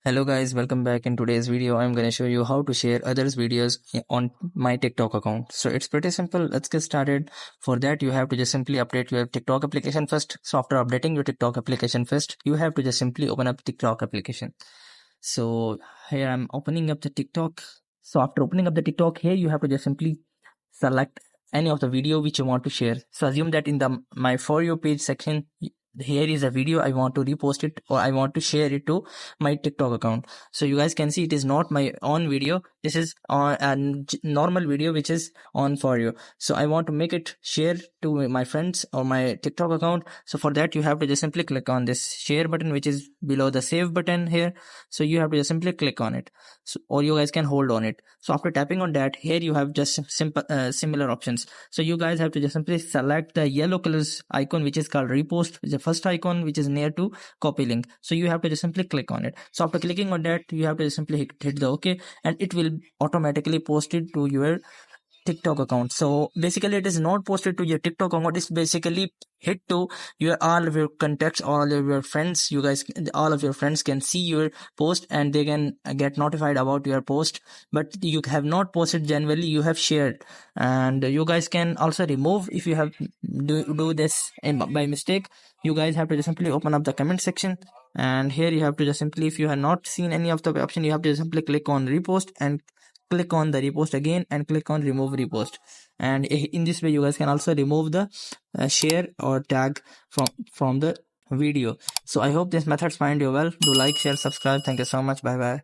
Hello guys, welcome back. In today's video I'm going to show you how to share others videos on my TikTok account. So it's pretty simple. Let's get started. For that you have to just simply update your TikTok application first. So after updating your TikTok application first, you have to just simply open up TikTok application. So here I'm opening up the TikTok. So after opening up the TikTok, here you have to just simply select any of the video which you want to share. So assume that in the my For You page section, here is a video I want to repost it or I want to share it to my TikTok account. So you guys can see it is not my own video. This is a normal video which is on For You. So I want to make it share to my friends or my TikTok account. So for that you have to just simply click on this share button which is below the save button here. So you have to just simply click on it. So, or you guys can hold on it. So after tapping on that, here you have just simple similar options. So you guys have to just simply select the yellow colors icon which is called repost, the first icon which is near to copy link. So you have to just simply click on it. So after clicking on that, you have to just simply hit the OK, and it will automatically post it to your TikTok account. So basically it is not posted to your TikTok account. It's basically hit to your all of your contacts, all of your friends. You guys, all of your friends can see your post and they can get notified about your post. But you have not posted generally, you have shared, and you guys can also remove if you have do this by mistake. You guys have to just simply open up the comment section, and here you have to just simply, if you have not seen any of the option, you have to simply click on repost and click on the repost again and click on remove repost. And in this way you guys can also remove the share or tag from the video. So I hope this methods find you well. Do like, share, subscribe. Thank you so much. Bye bye.